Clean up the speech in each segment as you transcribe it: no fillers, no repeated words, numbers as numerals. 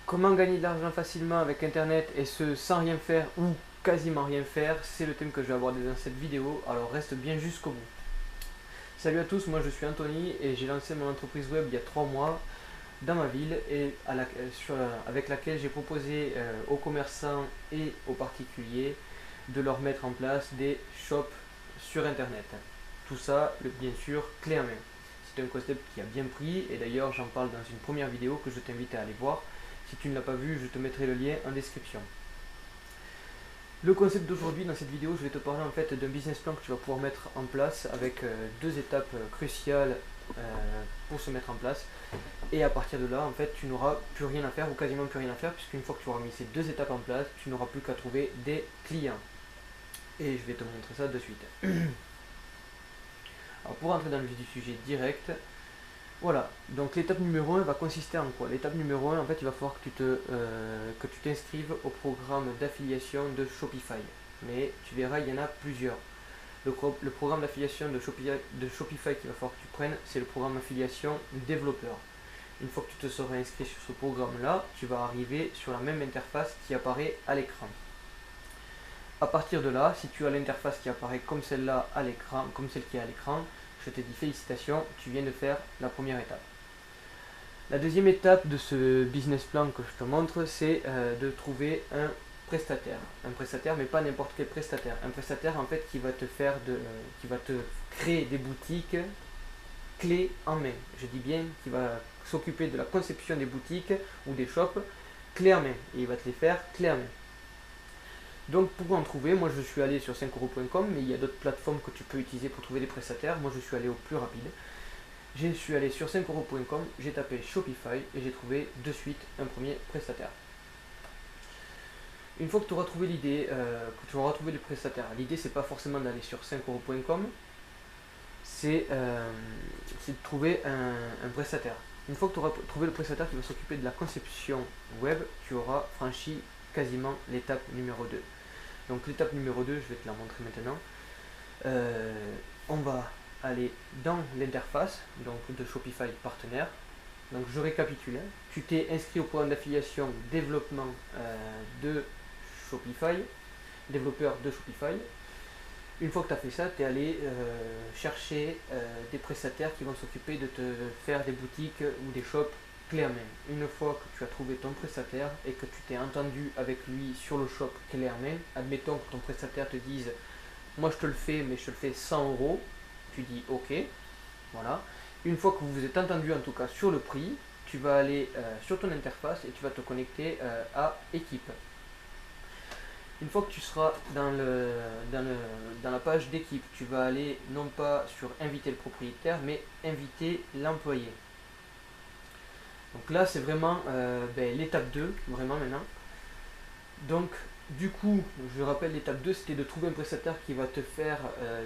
Comment gagner de l'argent facilement avec internet et ce sans rien faire ou quasiment rien faire, c'est le thème que je vais aborder dans cette vidéo, alors reste bien jusqu'au bout. Salut à tous, moi je suis Anthony et j'ai lancé mon entreprise web il y a 3 mois dans ma ville et avec laquelle j'ai proposé aux commerçants et aux particuliers de leur mettre en place des shops sur internet. Tout ça, bien sûr, clé en main. C'est un concept qui a bien pris et d'ailleurs j'en parle dans une première vidéo que je t'invite à aller voir. Si tu ne l'as pas vu, je te mettrai le lien en description. Le concept d'aujourd'hui, dans cette vidéo, je vais te parler en fait d'un business plan que tu vas pouvoir mettre en place avec deux étapes cruciales pour se mettre en place. Et à partir de là, en fait, tu n'auras plus rien à faire ou quasiment plus rien à faire puisqu'une fois que tu auras mis ces deux étapes en place, tu n'auras plus qu'à trouver des clients. Et je vais te montrer ça de suite. Alors pour entrer dans le vif du sujet direct, voilà, donc l'étape numéro 1 va consister en quoi? L'étape numéro 1, en fait, il va falloir que tu t'inscrives au programme d'affiliation de Shopify. Mais tu verras, il y en a plusieurs. Le programme d'affiliation de Shopify qu'il va falloir que tu prennes, c'est le programme d'affiliation développeur. Une fois que tu te seras inscrit sur ce programme-là, tu vas arriver sur la même interface qui apparaît à l'écran. À partir de là, si tu as l'interface qui apparaît comme celle-là à l'écran, comme celle qui est à l'écran, je te dis félicitations, tu viens de faire la première étape. La deuxième étape de ce business plan que je te montre, c'est de trouver un prestataire. Un prestataire, mais pas n'importe quel prestataire. Un prestataire en fait qui va qui va te créer des boutiques clés en main. Je dis bien qui va s'occuper de la conception des boutiques ou des shops clés en main. Et il va te les faire clés en main. Donc pour en trouver, moi je suis allé sur 5euros.com, mais il y a d'autres plateformes que tu peux utiliser pour trouver des prestataires. Moi je suis allé au plus rapide. Je suis allé sur 5euros.com, j'ai tapé Shopify et j'ai trouvé de suite un premier prestataire. Une fois que tu auras trouvé que tu auras trouvé le prestataire, l'idée c'est pas forcément d'aller sur 5euros.com, c'est de trouver un prestataire. Une fois que tu auras trouvé le prestataire qui va s'occuper de la conception web, tu auras franchi quasiment l'étape numéro 2. Donc l'étape numéro 2, je vais te la montrer maintenant. On va aller dans l'interface donc de Shopify partenaire. Donc je récapitule, hein. Tu t'es inscrit au programme d'affiliation développement de Shopify, développeur de Shopify. Une fois que tu as fait ça, tu es allé chercher des prestataires qui vont s'occuper de te faire des boutiques ou des shops clés en main. Une fois que tu as trouvé ton prestataire et que tu t'es entendu avec lui sur le shop clé en main, admettons que ton prestataire te dise moi je te le fais mais je te le fais 100 euros, tu dis ok, voilà. Une fois que vous vous êtes entendu en tout cas sur le prix, tu vas aller sur ton interface et tu vas te connecter à équipe. Une fois que tu seras dans la page d'équipe, tu vas aller non pas sur inviter le propriétaire, mais inviter l'employé. Donc là, c'est vraiment l'étape 2, vraiment maintenant. Donc, du coup, je rappelle, l'étape 2, c'était de trouver un prestataire qui va te faire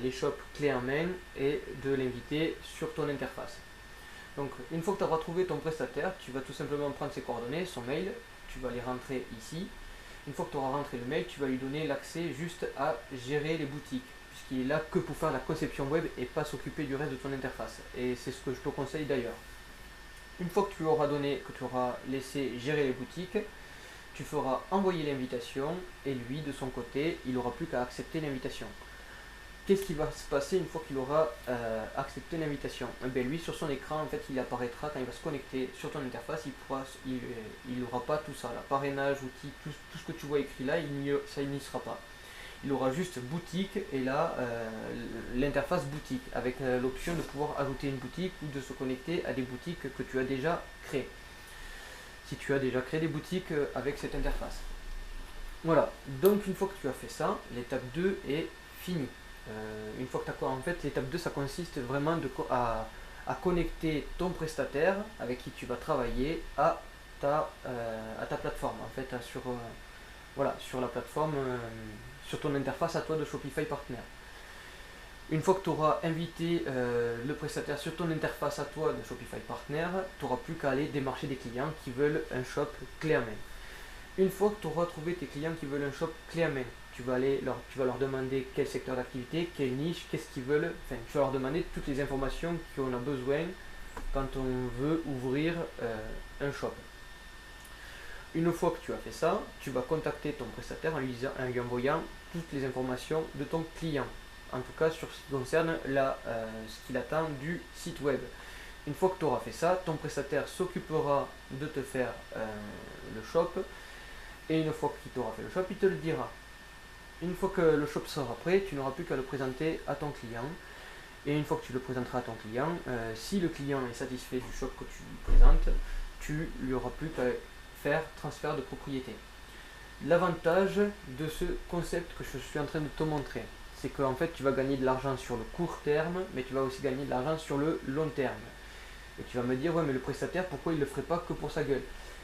les shops clés en main et de l'inviter sur ton interface. Donc, une fois que tu auras trouvé ton prestataire, tu vas tout simplement prendre ses coordonnées, son mail, tu vas les rentrer ici. Une fois que tu auras rentré le mail, tu vas lui donner l'accès juste à gérer les boutiques, puisqu'il est là que pour faire la conception web et pas s'occuper du reste de ton interface. Et c'est ce que je te conseille d'ailleurs. Une fois que tu auras donné, que tu auras laissé gérer les boutiques, tu feras envoyer l'invitation et lui, de son côté, il n'aura plus qu'à accepter l'invitation. Qu'est-ce qui va se passer une fois qu'il aura accepté l'invitation? Lui, sur son écran, en fait, il apparaîtra quand il va se connecter sur ton interface, il n'aura pas tout ça, là, parrainage, outils, tout ce que tu vois écrit là, ça il n'y sera pas. Il aura juste boutique et là, l'interface boutique, avec l'option de pouvoir ajouter une boutique ou de se connecter à des boutiques que tu as déjà créées. Si tu as déjà créé des boutiques avec cette interface. Voilà, donc une fois que tu as fait ça, l'étape 2 est finie. Une fois que tu as en fait, l'étape 2, ça consiste vraiment à connecter ton prestataire avec qui tu vas travailler à ta plateforme, en fait, voilà, sur la plateforme, sur ton interface à toi de Shopify Partner. Une fois que tu auras invité le prestataire sur ton interface à toi de Shopify Partner, tu n'auras plus qu'à aller démarcher des clients qui veulent un shop clé en main. Une fois que tu auras trouvé tes clients qui veulent un shop clé en main, tu vas leur demander quel secteur d'activité, quelle niche, qu'est-ce qu'ils veulent. Enfin, tu vas leur demander toutes les informations qu'on a besoin quand on veut ouvrir un shop. Une fois que tu as fait ça, tu vas contacter ton prestataire en lui envoyant toutes les informations de ton client. En tout cas sur ce qui concerne ce qu'il attend du site web. Une fois que tu auras fait ça, ton prestataire s'occupera de te faire le shop. Et une fois qu'il t'aura fait le shop, il te le dira. Une fois que le shop sera prêt, tu n'auras plus qu'à le présenter à ton client. Et une fois que tu le présenteras à ton client, si le client est satisfait du shop que tu lui présentes, tu lui auras plus qu'à faire transfert de propriété. L'avantage de ce concept que je suis en train de te montrer, c'est qu'en fait tu vas gagner de l'argent sur le court terme, mais tu vas aussi gagner de l'argent sur le long terme. Et tu vas me dire, ouais mais le prestataire, pourquoi il ne le ferait pas que pour sa gueule?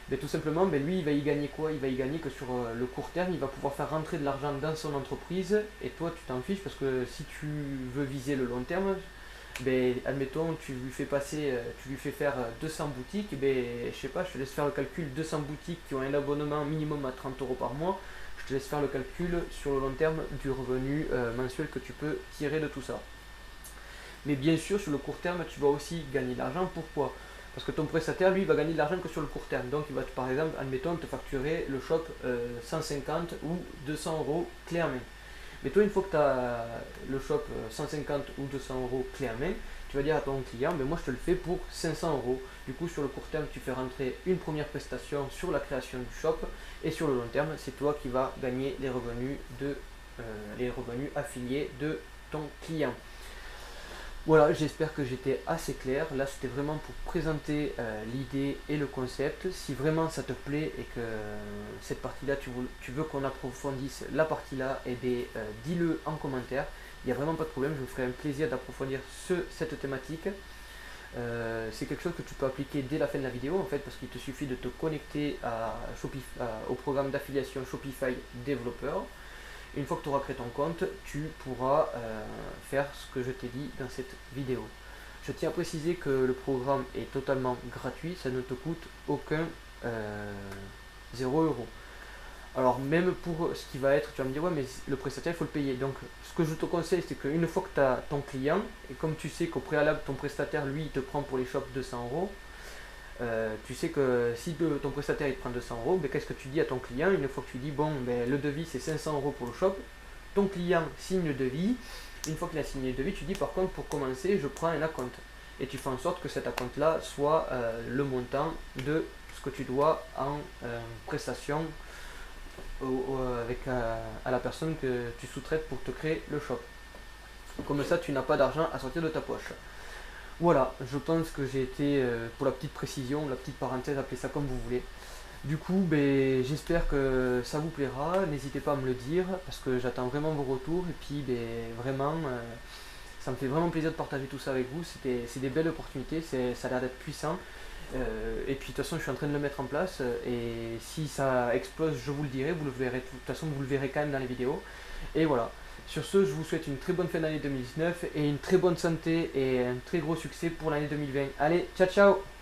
Mais tout simplement, lui il va y gagner quoi? Il va y gagner que sur le court terme, il va pouvoir faire rentrer de l'argent dans son entreprise, et toi tu t'en fiches parce que si tu veux viser le long terme, admettons tu lui fais passer, tu lui fais faire 200 boutiques, je sais pas, je te laisse faire le calcul, 200 boutiques qui ont un abonnement minimum à 30 € par mois, je te laisse faire le calcul sur le long terme du revenu mensuel que tu peux tirer de tout ça. Mais bien sûr, sur le court terme, tu vas aussi gagner de l'argent. Pourquoi? Parce que ton prestataire, lui, va gagner de l'argent que sur le court terme. Donc, il va, par exemple, admettons, te facturer le shop 150 ou 200 € clé en main. Mais toi, une fois que tu as le shop 150 ou 200 € clé en main, tu vas dire à ton client, moi je te le fais pour 500 €. Du coup, sur le court terme, tu fais rentrer une première prestation sur la création du shop. Et sur le long terme, c'est toi qui vas gagner les revenus affiliés de ton client. Voilà, j'espère que j'étais assez clair. Là, c'était vraiment pour présenter l'idée et le concept. Si vraiment ça te plaît et que cette partie-là, tu veux qu'on approfondisse la partie-là, dis-le en commentaire. Il n'y a vraiment pas de problème, je me ferai un plaisir d'approfondir cette thématique. C'est quelque chose que tu peux appliquer dès la fin de la vidéo, en fait, parce qu'il te suffit de te connecter au programme d'affiliation Shopify Developer. Une fois que tu auras créé ton compte, tu pourras faire ce que je t'ai dit dans cette vidéo. Je tiens à préciser que le programme est totalement gratuit, ça ne te coûte aucun 0 €. Alors même pour ce qui va être, tu vas me dire, ouais mais le prestataire il faut le payer. Donc ce que je te conseille, c'est qu'une fois que tu as ton client, et comme tu sais qu'au préalable ton prestataire lui il te prend pour les shops 200 €, tu sais que si ton prestataire il te prend 200 €, qu'est-ce que tu dis à ton client une fois que tu dis le devis c'est 500 € pour le shop, ton client signe le devis. Une fois qu'il a signé le devis, tu dis par contre pour commencer je prends un acompte, et tu fais en sorte que cet acompte là soit le montant de ce que tu dois en prestation à la personne que tu sous-traites pour te créer le shop. Comme ça tu n'as pas d'argent à sortir de ta poche. Voilà, je pense que j'ai été, pour la petite précision, la petite parenthèse, appelez ça comme vous voulez. Du coup, j'espère que ça vous plaira, n'hésitez pas à me le dire, parce que j'attends vraiment vos retours, et puis vraiment, ça me fait vraiment plaisir de partager tout ça avec vous, c'est des belles opportunités, ça a l'air d'être puissant, et puis de toute façon je suis en train de le mettre en place, et si ça explose, je vous le dirai, vous le verrez, de toute façon vous le verrez quand même dans les vidéos, et voilà. Sur ce, je vous souhaite une très bonne fin d'année 2019 et une très bonne santé et un très gros succès pour l'année 2020. Allez, ciao ciao!